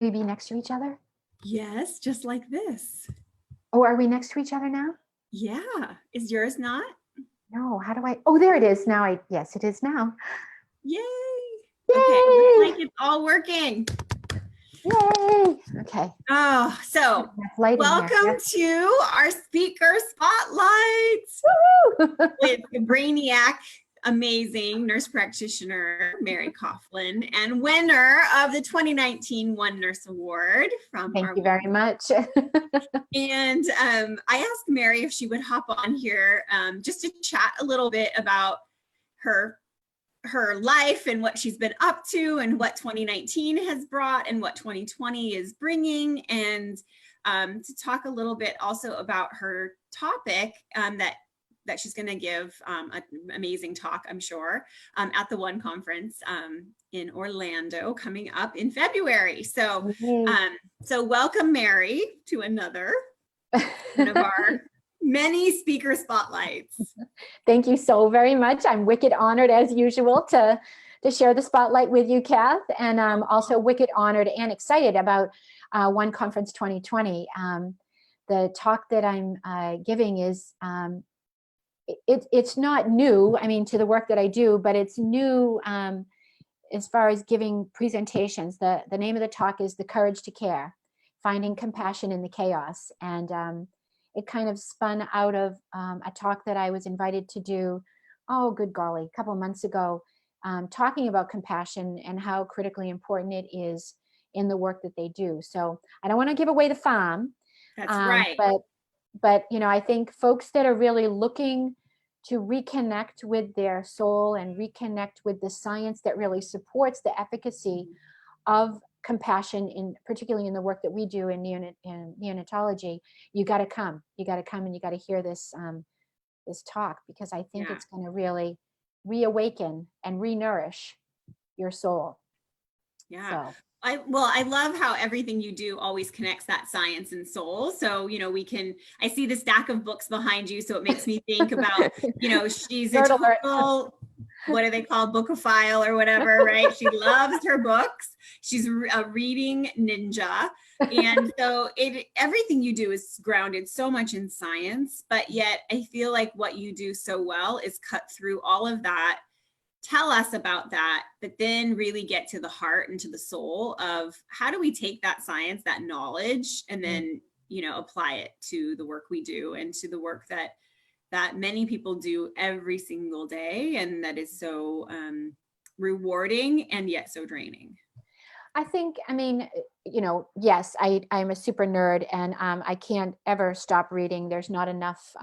we be next to each other? Yes, just like this. Oh, are we next to each other now? Yeah. Is yours not? No, how do I? Oh, there it is now. Yes, it is now. Yay. Okay, looks Yay! like it's all working. Yay! Okay. Oh, so Enough light in here. welcome Yes. to our speaker spotlights Woo-hoo! with the brainiac, amazing nurse practitioner, Mary Coughlin, and winner of the 2019 One Nurse Award from Thank our you very much. And I asked Mary if she would hop on here just to chat a little bit about her life and what she's been up to and what 2019 has brought and what 2020 is bringing, and to talk a little bit also about her topic that she's going to give an amazing talk, I'm sure, at the One Conference in Orlando coming up in February. So, so welcome, Mary, to another one of our many speaker spotlights. Thank you so very much. I'm wicked honored, as usual, to share the spotlight with you, Kath, and I'm also wicked honored and excited about One Conference 2020. The talk that I'm giving is it's not new, I mean, to the work that I do, but it's new as far as giving presentations. The name of the talk is The Courage to Care, Finding Compassion in the Chaos. And it kind of spun out of a talk that I was invited to do, oh, good golly, a couple of months ago, talking about compassion and how critically important it is in the work that they do. So I don't want to give away the farm. That's right. But you know, I think folks that are really looking to reconnect with their soul and reconnect with the science that really supports the efficacy of compassion, particularly in the work that we do in neonatology, you got to come and you got to hear this talk, because I think it's going to really reawaken and re-nourish your soul. Yeah. So. I love how everything you do always connects that science and soul. So, you know, I see the stack of books behind you. So it makes me think about, you know, she's a total, what are they called? Bookophile or whatever, right? She loves her books. She's a reading ninja. And so everything you do is grounded so much in science, but yet I feel like what you do so well is cut through all of that. Tell us about that, but then really get to the heart and to the soul of how do we take that science, that knowledge, and then, you know, apply it to the work we do and to the work that many people do every single day, and that is so rewarding and yet so draining. I think, I mean, you know, yes, I'm a super nerd, and I can't ever stop reading. There's not enough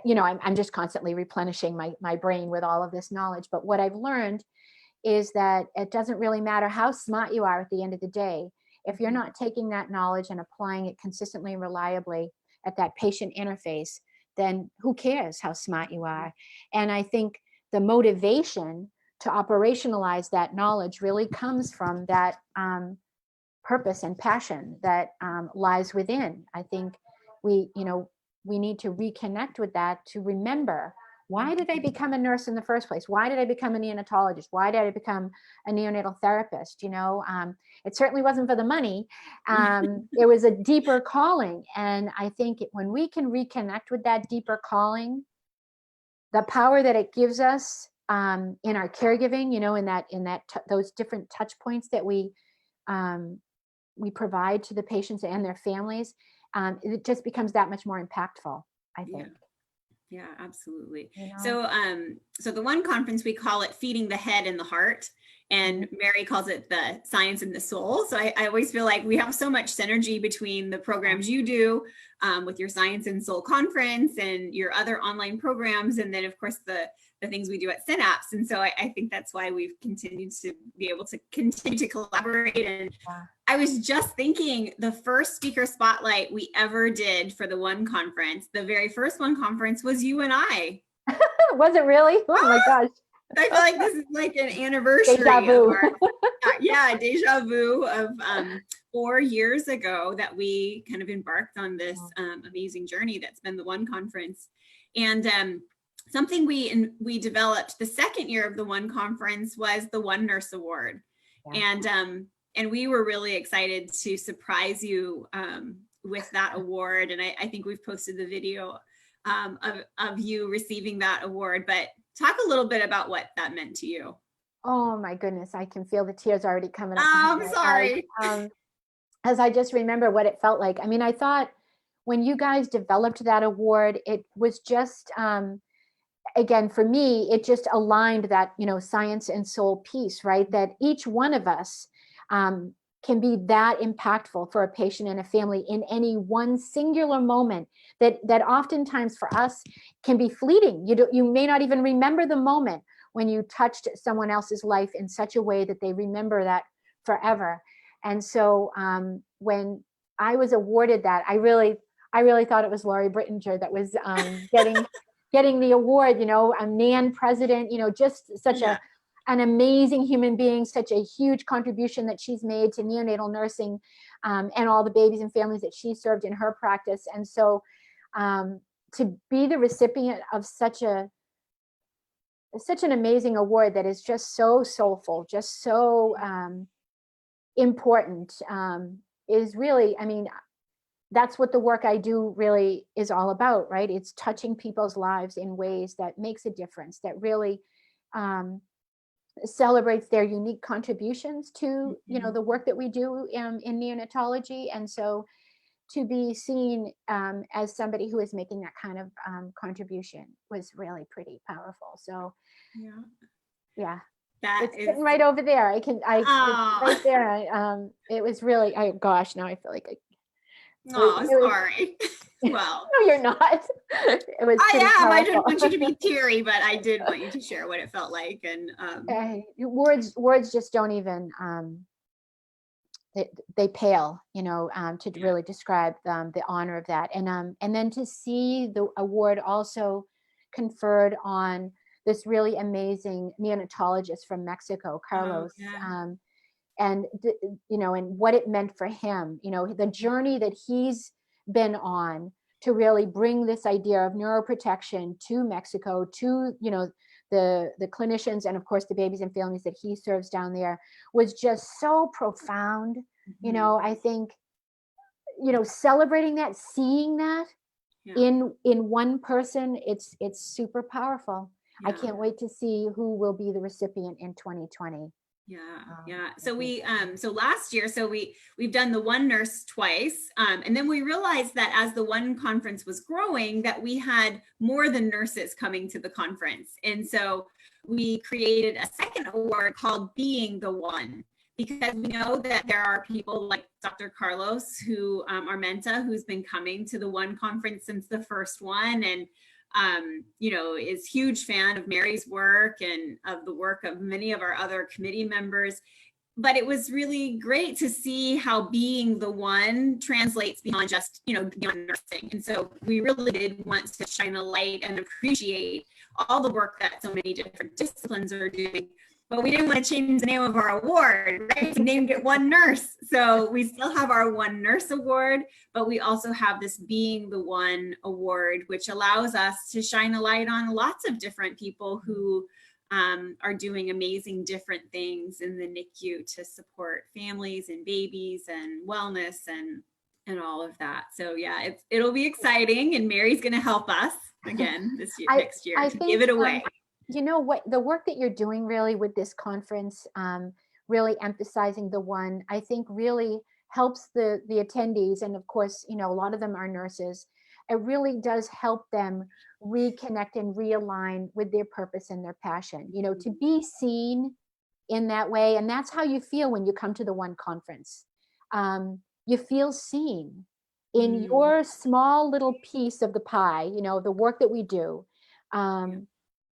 you know, I'm just constantly replenishing my brain with all of this knowledge. But what I've learned is that it doesn't really matter how smart you are at the end of the day. If you're not taking that knowledge and applying it consistently and reliably at that patient interface, then who cares how smart you are? And I think the motivation to operationalize that knowledge really comes from that purpose and passion that lies within. I think we need to reconnect with that, to remember, why did I become a nurse in the first place? Why did I become a neonatologist? Why did I become a neonatal therapist? You know, it certainly wasn't for the money. It was a deeper calling. And I think when we can reconnect with that deeper calling, the power that it gives us in our caregiving, you know, those different touch points that we provide to the patients and their families, it just becomes that much more impactful, I think. Yeah, absolutely. You know? So the One Conference, we call it Feeding the Head and the Heart, and Mary calls it the Science and the Soul. So I always feel like we have so much synergy between the programs you do with your Science and Soul Conference and your other online programs, and then of course the things we do at Synapse. And so I think that's why we've continued to be able to continue to collaborate. And I was just thinking, the first speaker spotlight we ever did for the One Conference, the very first One Conference, was you and I. Was it really? Oh my gosh. I feel like this is like an anniversary. Deja vu. Deja vu of 4 years ago that we kind of embarked on this amazing journey that's been the One Conference. And something we developed the second year of the One Conference was the One Nurse Award. And And we were really excited to surprise you with that award. And I think we've posted the video of you receiving that award, but talk a little bit about what that meant to you. Oh my goodness, I can feel the tears already coming up. Oh, I'm sorry. As I just remember what it felt like. I mean, I thought when you guys developed that award, it was just, again, for me, it just aligned that, science and soul piece, right? That each one of us can be that impactful for a patient and a family in any one singular moment that oftentimes for us can be fleeting. You may not even remember the moment when you touched someone else's life in such a way that they remember that forever. And so when I was awarded that, I really thought it was Laurie Brittinger that was getting the award, a NAN president, just such an amazing human being, such a huge contribution that she's made to neonatal nursing and all the babies and families that she served in her practice. And so to be the recipient of such an amazing award that is just so soulful, just so important, is really, I mean, that's what the work I do really is all about, right? It's touching people's lives in ways that makes a difference, that really celebrates their unique contributions to, the work that we do in neonatology. And so to be seen as somebody who is making that kind of contribution was really pretty powerful. So yeah. It's sitting right over there. It's right there. It was really, gosh, now I feel like sorry. Well, no, you're not. It was I am. powerful. I didn't want you to be teary, but I did want you to share what it felt like. And words just don't even they pale, to really describe the honor of that. And then to see the award also conferred on this really amazing neonatologist from Mexico, Carlos, and what it meant for him, the journey that he's been on to really bring this idea of neuroprotection to Mexico, to the clinicians and of course the babies and families that he serves down there, was just so profound. I think celebrating that, seeing that in one person, it's super powerful. I can't wait to see who will be the recipient in 2020. So last year, we've done the One Nurse twice. And then we realized that as the One conference was growing, that we had more than nurses coming to the conference. And so we created a second award called Being the One, because we know that there are people like Dr. Carlos, who Armenta, who's been coming to the One conference since the first one, and is huge fan of Mary's work and of the work of many of our other committee members. But it was really great to see how being the one translates beyond just, beyond nursing. And so we really did want to shine a light and appreciate all the work that so many different disciplines are doing. But we didn't want to change the name of our award, right? We named it One Nurse. So we still have our One Nurse Award, but we also have this Being the One Award, which allows us to shine a light on lots of different people who are doing amazing different things in the NICU to support families and babies and wellness and all of that. So yeah, it'll be exciting, and Mary's going to help us again next year to give it away. What the work that you're doing really with this conference, really emphasizing the one, I think really helps the attendees. And of course, a lot of them are nurses. It really does help them reconnect and realign with their purpose and their passion, to be seen in that way. And that's how you feel when you come to the One conference. You feel seen in your small little piece of the pie, the work that we do.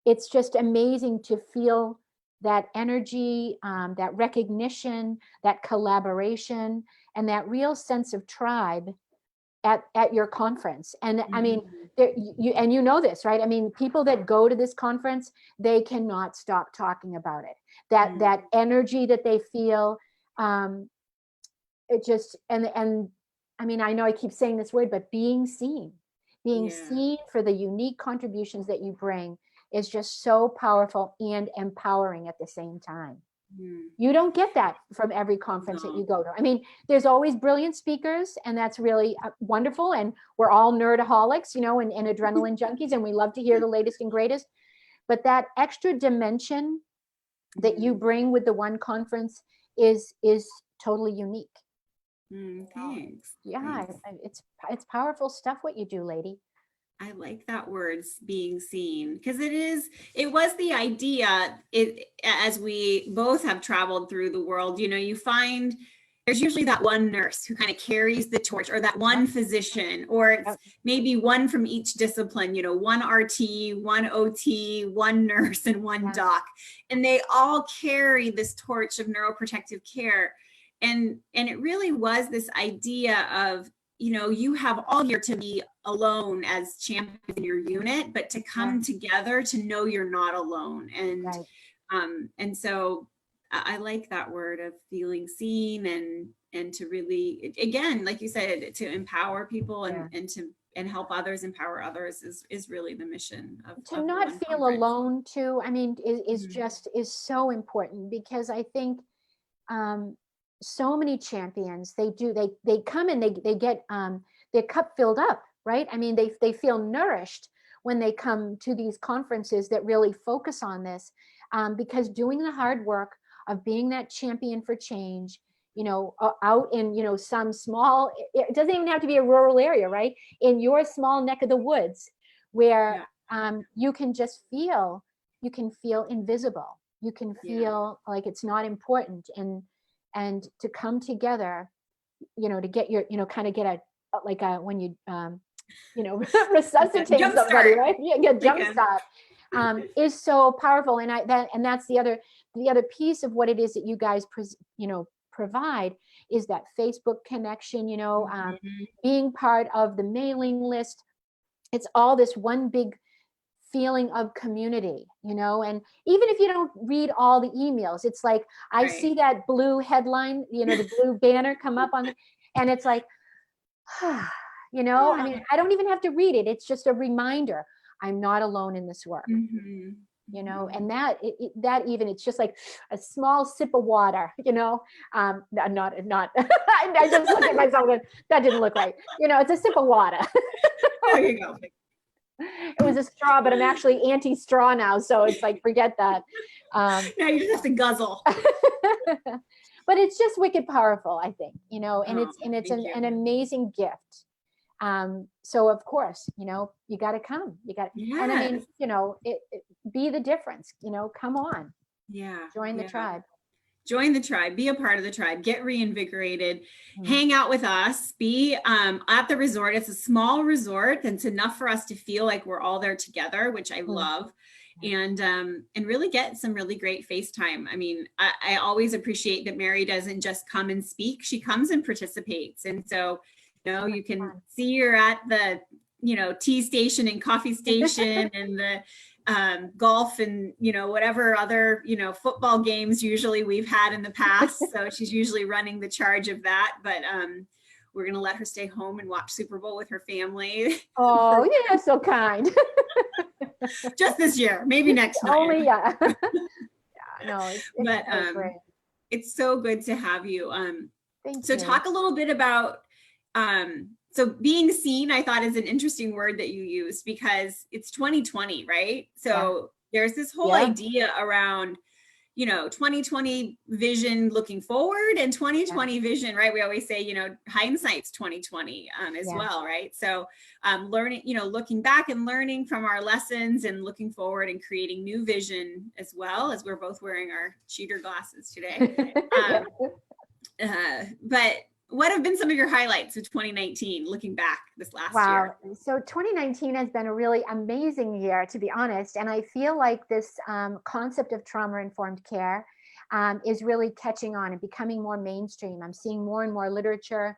It's just amazing to feel that energy, that recognition, that collaboration, and that real sense of tribe at your conference. And I mean, you know this, right? I mean, people that go to this conference, they cannot stop talking about it. That energy that they feel, it just, and I mean, I know I keep saying this word, but being seen for the unique contributions that you bring is just so powerful and empowering at the same time. You don't get that from every conference that you go to. I mean, there's always brilliant speakers, and that's really wonderful. And we're all nerdaholics, you know, and adrenaline junkies, and we love to hear the latest and greatest. But that extra dimension that you bring with the one conference is totally unique. Thanks. Yeah, Thanks. it's powerful stuff what you do, lady. I like that words, being seen, because it was the idea, as we both have traveled through the world, you know, you find there's usually that one nurse who kind of carries the torch, or that one physician, or it's maybe one from each discipline, you know, one RT, one OT, one nurse, and one doc, and they all carry this torch of neuroprotective care. And it really was this idea of, you know, you have all year to be alone as champions in your unit, but to come together to know you're not alone. And so I like that word of feeling seen, and to really, again, like you said, to empower people and help others empower others is really the mission of to not feel alone too. I mean, is so important, because I think so many champions, they come and they get their cup filled up, right? I mean, they feel nourished when they come to these conferences that really focus on this, because doing the hard work of being that champion for change, you know, out in, you know, some small, it doesn't even have to be a rural area, right? In your small neck of the woods, where you can just feel, you can feel invisible, you can feel like it's not important, and to come together, you know, to get your, you know, kind of get a, like a, when you, you know, resuscitate somebody, right? Yeah, jump start, is so powerful. And that's the other piece of what it is that you guys, you know, provide, is that Facebook connection, you know, being part of the mailing list. It's all this one big feeling of community, you know. And even if you don't read all the emails, it's like I see that blue headline, you know, the blue banner come up on, and it's like, you know, I mean, I don't even have to read it. It's just a reminder, I'm not alone in this work. You know, and that even, it's just like a small sip of water, you know, not I just looked at myself and that didn't look right. You know, it's a sip of water. There you go. It was a straw, but I'm actually anti-straw now, so it's like, forget that. Now you just have to guzzle. But it's just wicked powerful, I think, you know, and it's an amazing gift. So of course, you know, you got to come, and I mean, you know, be the difference, you know, come on. Join the tribe. Join the tribe, be a part of the tribe, get reinvigorated, hang out with us, be at the resort. It's a small resort, and it's enough for us to feel like we're all there together, which I love. And really get some really great FaceTime. I mean, I always appreciate that Mary doesn't just come and speak, she comes and participates. And so, you know, you can see her at the, you know, tea station and coffee station and the golf and, you know, whatever other, you know, football games usually we've had in the past. So she's usually running the charge of that. But we're going to let her stay home and watch Super Bowl with her family. Oh, yeah, so kind. Just this year, maybe next night. Only, yeah. No, it's great. It's so good to have you. Thank you. Talk a little bit about so being seen, I thought, is an interesting word that you used, because it's 2020, right? So there's this whole idea around, you know, 2020 vision looking forward, and 2020 vision, right? We always say, you know, hindsight's 2020 as well, right? So learning, you know, looking back and learning from our lessons, and looking forward and creating new vision, as well as we're both wearing our cheater glasses today. But what have been some of your highlights of 2019, looking back this last year? So 2019 has been a really amazing year, to be honest. And I feel like this concept of trauma-informed care is really catching on and becoming more mainstream. I'm seeing more and more literature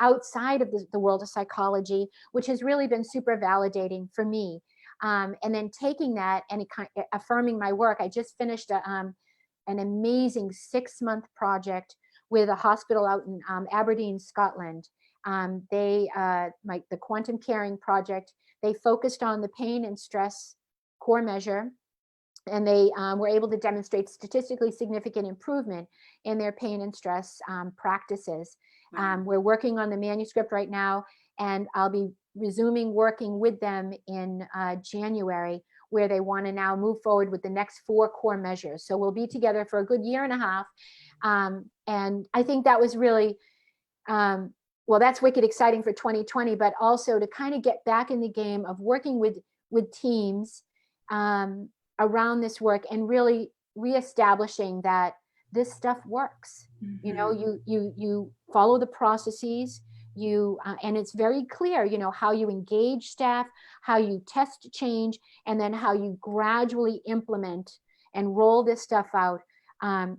outside of the world of psychology, which has really been super validating for me. And then taking that and affirming my work. I just finished an amazing 6-month project with a hospital out in Aberdeen, Scotland. The Quantum Caring Project, they focused on the pain and stress core measure and they were able to demonstrate statistically significant improvement in their pain and stress practices. Wow. We're working on the manuscript right now, and I'll be resuming working with them in January, where they want to now move forward with the next 4 core measures. So we'll be together for a good year and a half. And I think that was really, well, that's wicked exciting for 2020, but also to kind of get back in the game of working with teams around this work, and really reestablishing that this stuff works. You know, you follow the processes, and it's very clear, you know, how you engage staff, how you test change, and then how you gradually implement and roll this stuff out.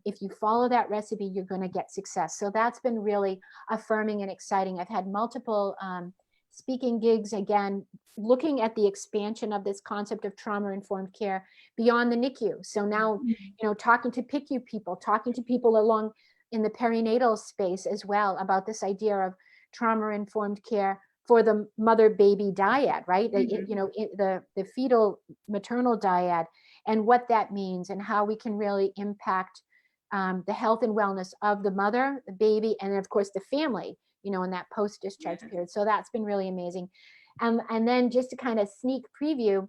If you follow that recipe, you're going to get success. So that's been really affirming and exciting. I've had multiple speaking gigs, again, looking at the expansion of this concept of trauma-informed care beyond the NICU. So now, you know, talking to PICU people, talking to people along in the perinatal space as well about this idea of trauma-informed care for the mother-baby dyad, right? You know, the fetal maternal dyad, and what that means, and how we can really impact the health and wellness of the mother, the baby, and of course the family, you know, in that post-discharge period. So that's been really amazing. And then just to kind of sneak preview,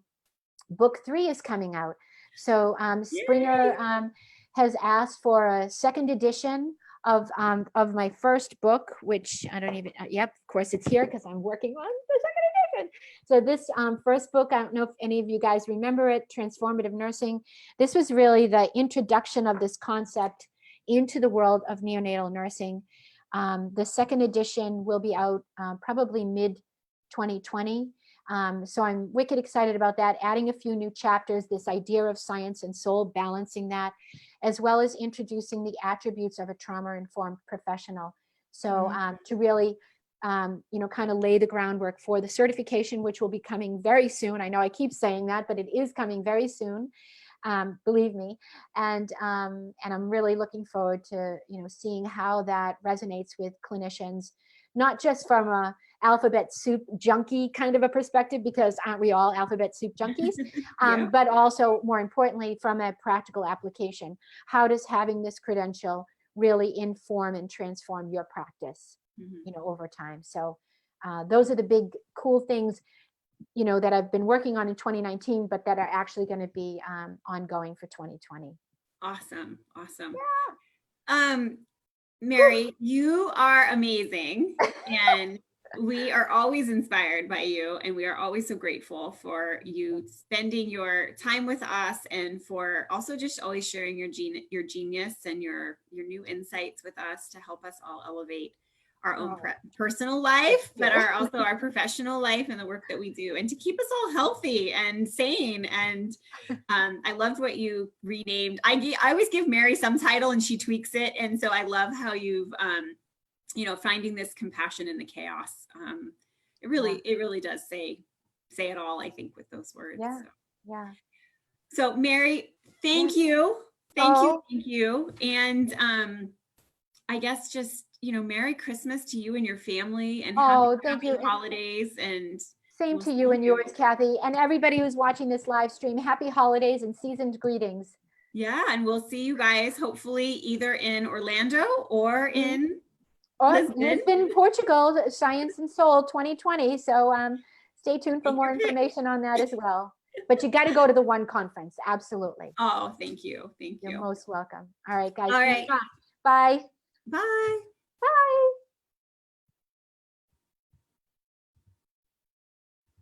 book 3 is coming out. So Springer has asked for a 2nd edition of my first book, which I don't even, yep, of course it's here because I'm working on the 2nd edition. So this first book, I don't know if any of you guys remember it, Transformative Nursing. This was really the introduction of this concept into the world of neonatal nursing. The 2nd edition will be out probably mid 2020. So I'm wicked excited about that, adding a few new chapters, this idea of science and soul, balancing that, as well as introducing the attributes of a trauma-informed professional. So to really, you know, kind of lay the groundwork for the certification, which will be coming very soon. I know I keep saying that, but it is coming very soon. Believe me. And I'm really looking forward to, you know, seeing how that resonates with clinicians, not just from a alphabet soup junkie kind of a perspective, because aren't we all alphabet soup junkies? But also, more importantly, from a practical application. How does having this credential really inform and transform your practice, you know, over time? So those are the big cool things, you know, that I've been working on in 2019, but that are actually going to be ongoing for 2020. Awesome. Awesome. Yeah. Mary, you are amazing, and we are always inspired by you, and we are always so grateful for you spending your time with us, and for also just always sharing your genius and your new insights with us to help us all elevate our own personal life, but also our professional life and the work that we do, and to keep us all healthy and sane. And I loved what you renamed. I always give Mary some title and she tweaks it. And so I love how you've, you know, finding this compassion in the chaos. It really does say it all, I think, with those words. So Mary, thank you. Thank you. And I guess just, you know, Merry Christmas to you and your family, and happy holidays, and same to you and yours, Kathi, and everybody who's watching this live stream. Happy holidays and seasoned greetings. Yeah, and we'll see you guys hopefully either in Orlando or in Lisbon, Portugal, Science and Soul 2020. So stay tuned for more information on that as well. But you got to go to the one conference. Absolutely. Oh, thank you. Thank you. You're most welcome. All right, guys. All right. Bye. Bye.